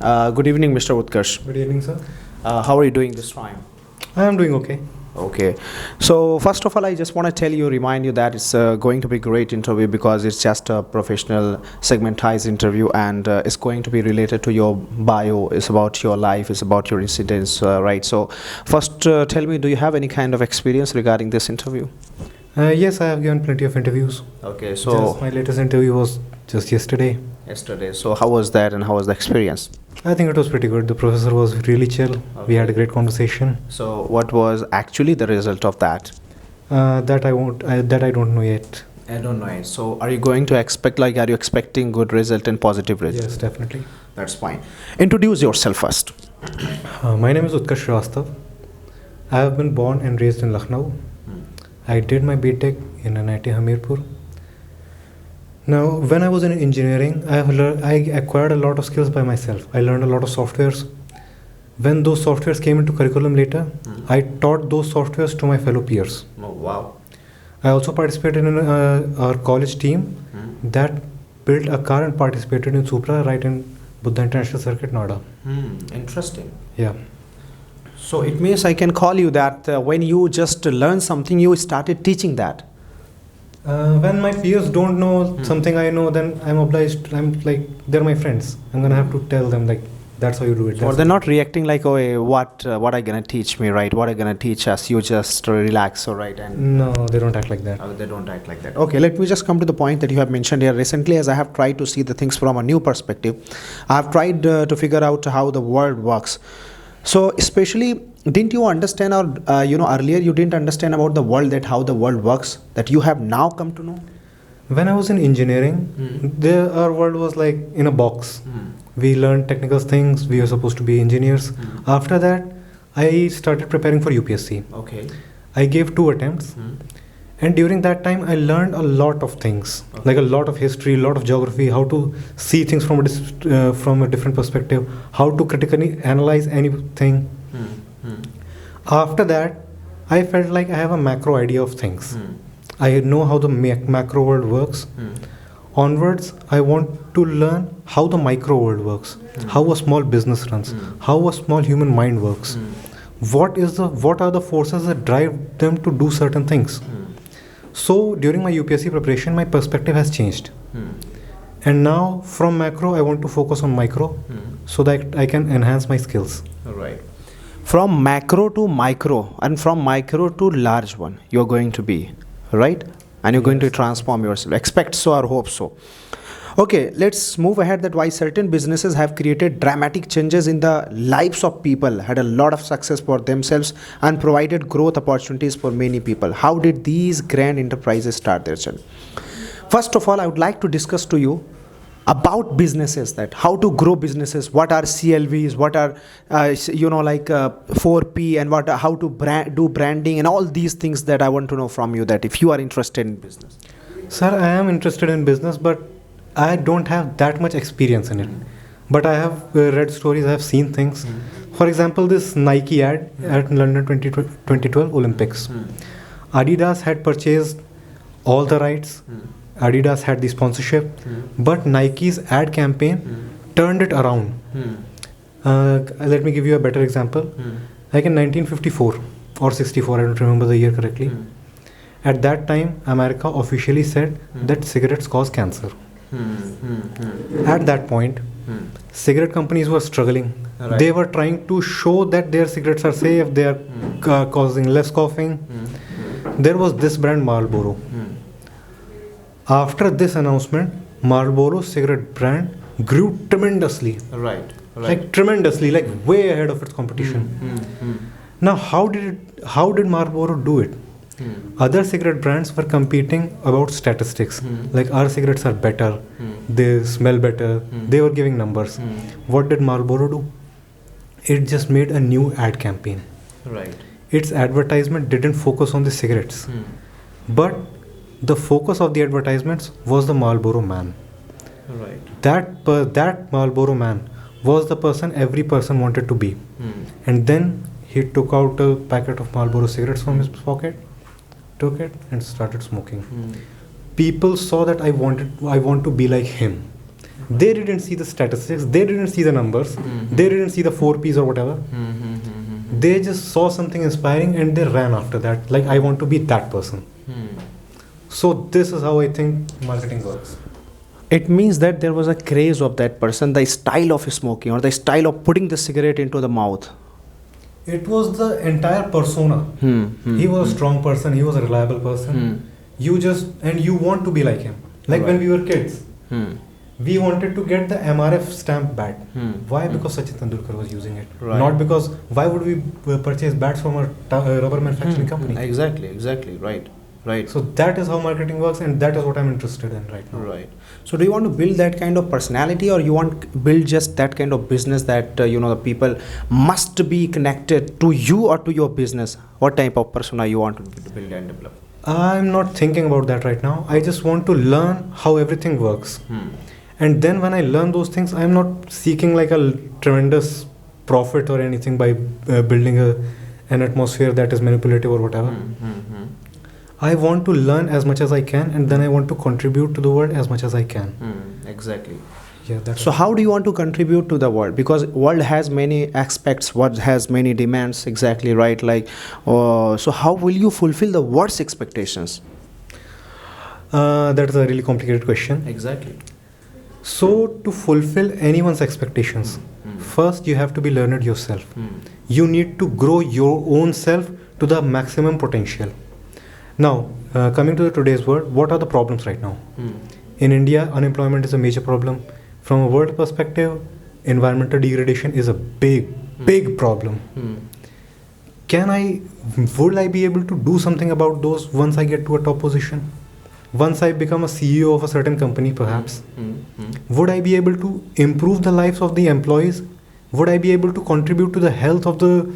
Good evening, Mr. Utkarsh. Good evening, sir. How are you doing this time? I am doing okay. Okay. So first of all, I just want to remind you that it's going to be a great interview because it's just a professional segmentized interview, and it's going to be related to your bio. It's about your life. It's about your incidents, right? So first, tell me, do you have any kind of experience regarding this interview? Yes, I have given plenty of interviews. Okay. So my latest interview was just yesterday. So how was that, and how was the experience? I think it was pretty good. The professor was really chill. Okay. We had a great conversation. So what was actually the result of that? That I don't know yet. I don't know it. So are you going to expect, are you expecting good result and positive result? Yes, definitely. That's fine. Introduce yourself first. My name is Utkarsh Shrivastava. I have been born and raised in Lucknow. I did my BTech in NIT Hamirpur. Now, when I was in engineering, I acquired a lot of skills by myself. I learned a lot of softwares. When those softwares came into curriculum later, I taught those softwares to my fellow peers. Oh, wow. I also participated in our college team that built a car and participated in Supra right in Buddha International Circuit, Noida. Interesting. Yeah. So it means I can call you that when you just learn something, you started teaching that. When my peers don't know something I know, then I'm obliged. I'm like, they're my friends. I'm gonna have to tell them like, that's how you do it. Or they're not reacting like, oh, what are you gonna teach me, right? What are you gonna teach us? You just relax, all right? And no, they don't act like that. they don't act like that. Okay, let me just come to the point that you have mentioned here. Recently, as I have tried to see the things from a new perspective, I have tried to figure out how the world works. So especially, didn't you understand, or earlier you didn't understand about the world, that how the world works, that you have now come to know? When I was in engineering, our world was like in a box. We learned technical things. We were supposed to be engineers. After that, I started preparing for UPSC. Okay. I gave 2 attempts. And during that time, I learned a lot of things, like a lot of history, a lot of geography, how to see things from a different perspective, how to critically analyze anything. After that, I felt like I have a macro idea of things. I know how the macro world works. Onwards, I want to learn how the micro world works, how a small business runs, how a small human mind works. What are the forces that drive them to do certain things? So during my UPSC preparation, my perspective has changed. And now from macro, I want to focus on micro so that I can enhance my skills. All right. From macro to micro, and from micro to large one, you're going to be, right? And you're going to transform yourself. Expect so or hope so. Okay, let's move ahead. That why certain businesses have created dramatic changes in the lives of people, had a lot of success for themselves, and provided growth opportunities for many people. How did these grand enterprises start their journey? First of all, I would like to discuss to you about businesses, that how to grow businesses, what are CLVs, what are 4P, and how to do branding, and all these things that I want to know from you, that if you are interested in business. Sir, I am interested in business, but I don't have that much experience in it. But I have read stories, I have seen things. For example, this Nike ad at London 2012 Olympics. Adidas had purchased all the rights. Adidas had the sponsorship. But Nike's ad campaign turned it around. Let me give you a better example. Like in 1954 or 64, I don't remember the year correctly. At that time, America officially said that cigarettes cause cancer. At that point, cigarette companies were struggling. Right. They were trying to show that their cigarettes are safe, they are causing less coughing. There was this brand Marlboro. After this announcement, Marlboro cigarette brand grew tremendously. Right. Like tremendously, like way ahead of its competition. Now, how did Marlboro do it? Other cigarette brands were competing about statistics, like our cigarettes are better, they smell better, they were giving numbers. What did Marlboro do? It just made a new ad campaign. Right. Its advertisement didn't focus on the cigarettes, but the focus of the advertisements was the Marlboro man. Right. That Marlboro man was the person every person wanted to be. And then he took out a packet of Marlboro cigarettes from his pocket, took it and started smoking. People saw that I want to be like him. They didn't see the statistics, they didn't see the numbers, they didn't see the 4 Ps or whatever. They just saw something inspiring and they ran after that. Like, I want to be that person. So this is how I think marketing works. It means that there was a craze of that person, the style of smoking or the style of putting the cigarette into the mouth. It was the entire persona. He was a strong person, he was a reliable person. You want to be like him. Like when we were kids, we wanted to get the MRF stamp bat. Why? Because Sachin Tendulkar was using it. Right. Not because, why would we purchase bats from a rubber manufacturing company? Exactly, right. So that is how marketing works, and that is what I'm interested in right now. Right. So do you want to build that kind of personality, or you want to build just that kind of business that the people must be connected to you or to your business? What type of persona you want to build and develop? I'm not thinking about that right now. I just want to learn how everything works. And then when I learn those things, I'm not seeking like a tremendous profit or anything by building an atmosphere that is manipulative or whatever. I want to learn as much as I can, and then I want to contribute to the world as much as I can. Exactly. Yeah. That's So how do you want to contribute to the world? Because world has many aspects, world has many demands, exactly right. Like, so how will you fulfill the world's expectations? That is a really complicated question. Exactly. So to fulfill anyone's expectations, first you have to be learned yourself. You need to grow your own self to the maximum potential. Now, coming to today's world, what are the problems right now? In India, unemployment is a major problem. From a world perspective, environmental degradation is a big problem. Would I be able to do something about those once I get to a top position? Once I become a CEO of a certain company, perhaps, would I be able to improve the lives of the employees? Would I be able to contribute to the health of the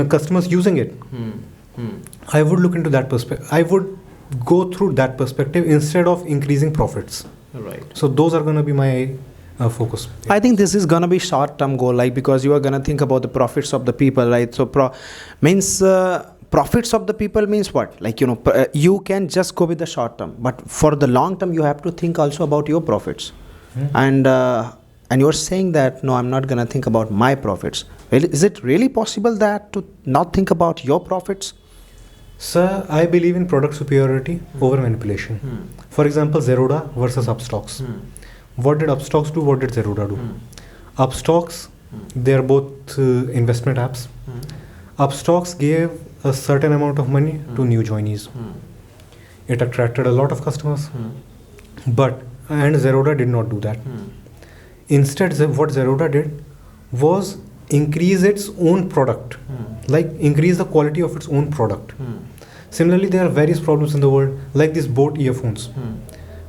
customers using it? I would look into that perspective. I would go through that perspective instead of increasing profits. Right. So those are going to be my focus. I think this is gonna be short-term goal, like, because you are gonna think about the profits of the people, right? So profits of the people means what? Like, you can just go with the short term, but for the long term, you have to think also about your profits. And you're saying that, no, I'm not gonna think about my profits. Is it really possible that to not think about your profits? Sir, I believe in product superiority over manipulation. For example, Zerodha versus Upstocks. What did Upstocks do? What did Zerodha do? Upstocks, they are both investment apps. Upstocks gave a certain amount of money to new joinees. It attracted a lot of customers. And Zerodha did not do that. Instead, what Zerodha did was increase its own product, like increase the quality of its own product. Similarly, there are various problems in the world, like these Boat earphones.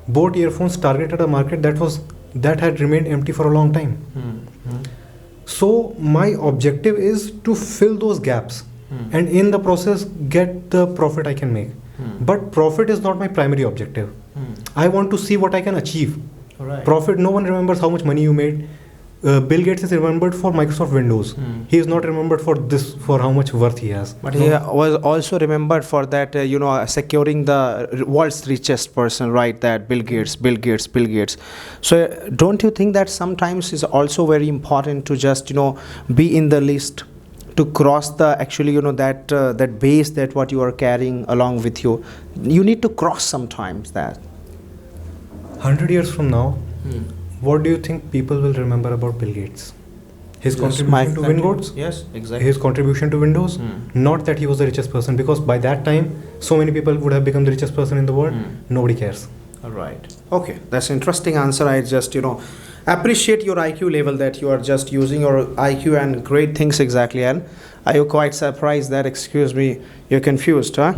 Boat earphones targeted a market that had remained empty for a long time. So my objective is to fill those gaps, and in the process get the profit I can make. But profit is not my primary objective. I want to see what I can achieve. Right. Profit, no one remembers how much money you made. Bill Gates is remembered for Microsoft Windows. He is not remembered for how much worth he has. But he was also remembered for that, securing the world's richest person, right? That Bill Gates. So don't you think that sometimes is also very important to just, be in the list, to cross the actually, that base that what you are carrying along with you. You need to cross sometimes that. 100 years from now, what do you think people will remember about Bill Gates? His contribution to Windows? Yes, exactly. His contribution to Windows? Not that he was the richest person, because by that time, so many people would have become the richest person in the world. Nobody cares. All right. Okay, that's an interesting answer. I just, appreciate your IQ level, that you are just using your IQ and great things exactly. And are you quite surprised that, excuse me, you're confused, huh?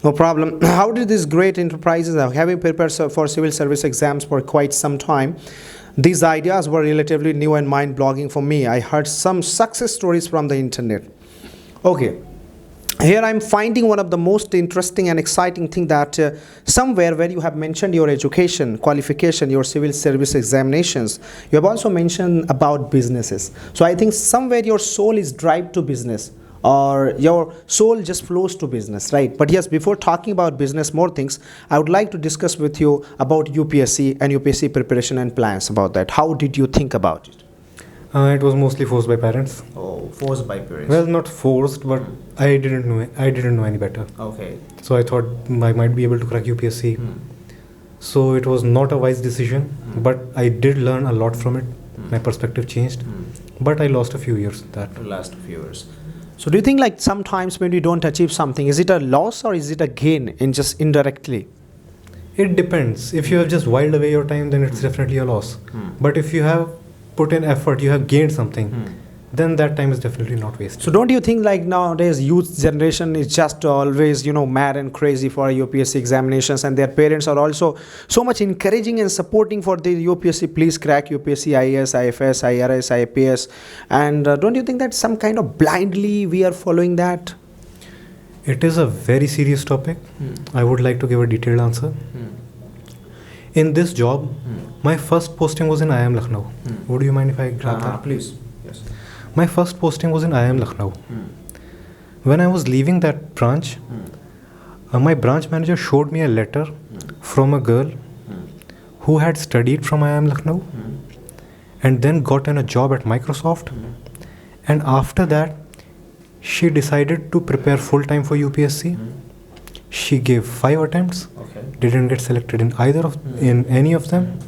No problem. How did these great enterprises, having prepared for civil service exams for quite some time, these ideas were relatively new and mind-blogging for me. I heard some success stories from the internet. Okay. Here I'm finding one of the most interesting and exciting thing that somewhere where you have mentioned your education, qualification, your civil service examinations, you have also mentioned about businesses. So I think somewhere your soul is drive to business, or your soul just flows to business, right? But yes, before talking about business, more things, I would like to discuss with you about UPSC and UPSC preparation and plans about that. How did you think about it? It was mostly forced by parents. Oh, forced by parents. Well, not forced, but I didn't know. I didn't know any better. Okay. So I thought I might be able to crack UPSC. So it was not a wise decision, but I did learn a lot from it. My perspective changed, but I lost a few years in that. The last few years. So do you think like sometimes when you don't achieve something, is it a loss or is it a gain in just indirectly? It depends. If you have just whiled away your time, then it's definitely a loss. But if you have put in effort, you have gained something, then that time is definitely not wasted. So don't you think like nowadays youth generation is just always, mad and crazy for UPSC examinations, and their parents are also so much encouraging and supporting for the UPSC, please crack UPSC, IAS, IFS, IRS, IPS, and don't you think that some kind of blindly we are following that? It is a very serious topic. I would like to give a detailed answer. In this job, my first posting was in IIM Lucknow. Would you mind if I grab that? Please. Yes. My first posting was in IIM Lucknow. When I was leaving that branch, my branch manager showed me a letter from a girl who had studied from IIM Lucknow and then got in a job at Microsoft. And after that, she decided to prepare full-time for UPSC. She gave 5 attempts, didn't get selected in in any of them.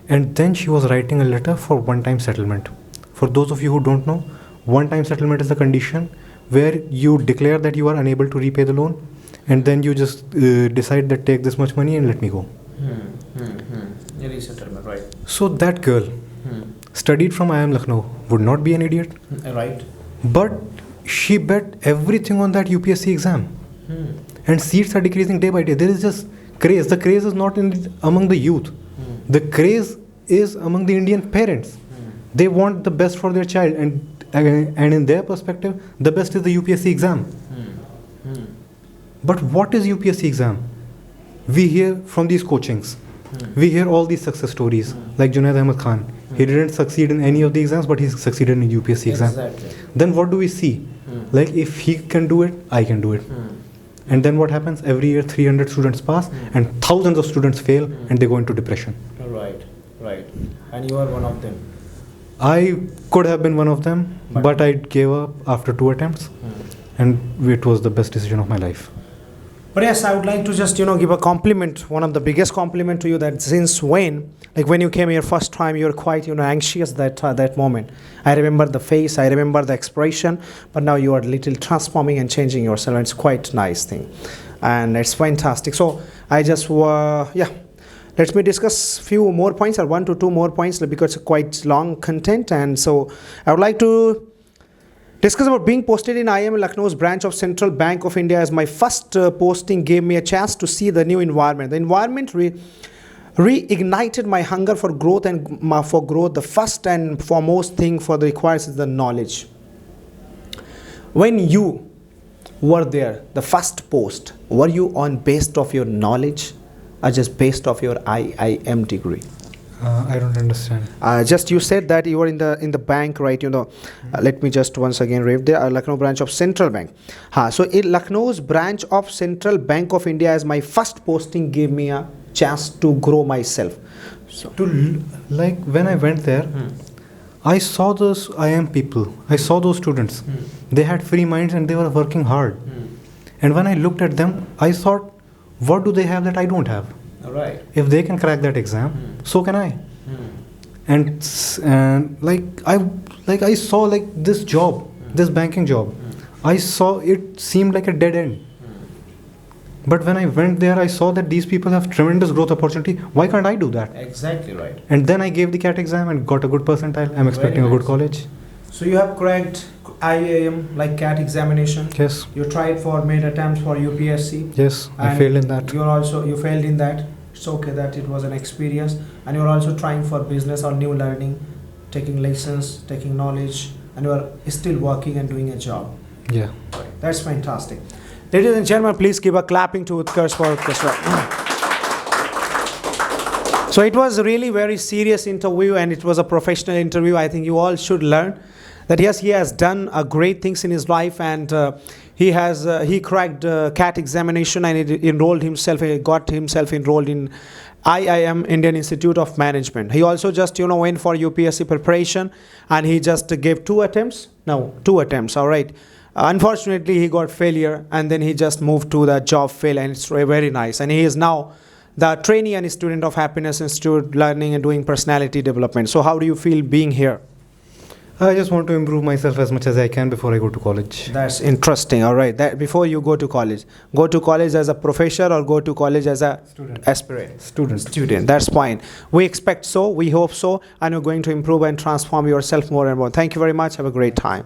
And then she was writing a letter for one-time settlement. For those of you who don't know, one-time settlement is the condition where you declare that you are unable to repay the loan, and then you just decide that take this much money and let me go. Settlement, right? So that girl studied from IIM Lucknow, would not be an idiot. Right. But she bet everything on that UPSC exam. And seats are decreasing day by day. There is just craze. The craze is not among the youth. The craze is among the Indian parents. They want the best for their child, and in their perspective, the best is the UPSC exam. But what is UPSC exam? We hear from these coachings. We hear all these success stories, like Junaid Ahmed Khan. He didn't succeed in any of the exams, but he succeeded in UPSC exam. Exactly. Then what do we see? Like, if he can do it, I can do it. And then what happens? Every year 300 students pass and thousands of students fail and they go into depression. Right. And you are one of them. I could have been one of them, but I gave up after 2 attempts and it was the best decision of my life. But yes, I would like to just, give a compliment, one of the biggest compliment to you, that since when you came here first time, you were quite, anxious that moment. I remember the face, I remember the expression, but now you are little transforming and changing yourself, and it's quite nice thing. And it's fantastic. So I just, let me discuss few more points, or 1 to 2 more points, because it's quite long content. And so I would like to discuss about being posted in IIM Lucknow's branch of Central Bank of India. As my first posting gave me a chance to see the new environment. The environment reignited my hunger for growth, and for growth, the first and foremost thing for the requires is the knowledge. When you were there, the first post, were you on based of your knowledge or just based of your IIM degree? I don't understand. Just you said that you were in the bank, right? Let me just once again read the Lucknow branch of Central Bank. So in Lucknow's branch of Central Bank of India, as my first posting gave me a chance to grow myself. So Like when I went there, I saw those IIM people. I saw those students. They had free minds and they were working hard. And when I looked at them, I thought, what do they have that I don't have? right. If they can crack that exam, so can I. And I saw like this job, this banking job. I saw it seemed like a dead end. But when I went there, I saw that these people have tremendous growth opportunity. Why can't I do that? Exactly right. And then I gave the CAT exam and got a good percentile. I'm expecting a good college. So you have cracked IIM, like CAT examination. Yes. You tried for made attempts for UPSC. Yes, I failed in that. You failed in that. It's okay that it was an experience, and you're also trying for business or new learning, taking lessons, taking knowledge, and you are still working and doing a job. Yeah. That's fantastic. Ladies and gentlemen, please give a clapping to Utkarsh for Utkarsh. So it was really very serious interview, and it was a professional interview. I think you all should learn that yes, he has done great things in his life, and he cracked CAT examination, and he enrolled himself, he got himself enrolled in IIM, Indian Institute of Management. He also just went for UPSC preparation, and he just gave two attempts. All right. Unfortunately, he got failure, and then he just moved to the job fail, and it's very nice. And he is now the trainee and student of Happiness Institute, learning and doing personality development. So how do you feel being here? I just want to improve myself as much as I can before I go to college. That's interesting. All right. That before you go to college as a professor, or go to college as a Student. aspirant? Student. That's fine. We expect so, we hope so, and you're going to improve and transform yourself more and more. Thank you very much. Have a great time.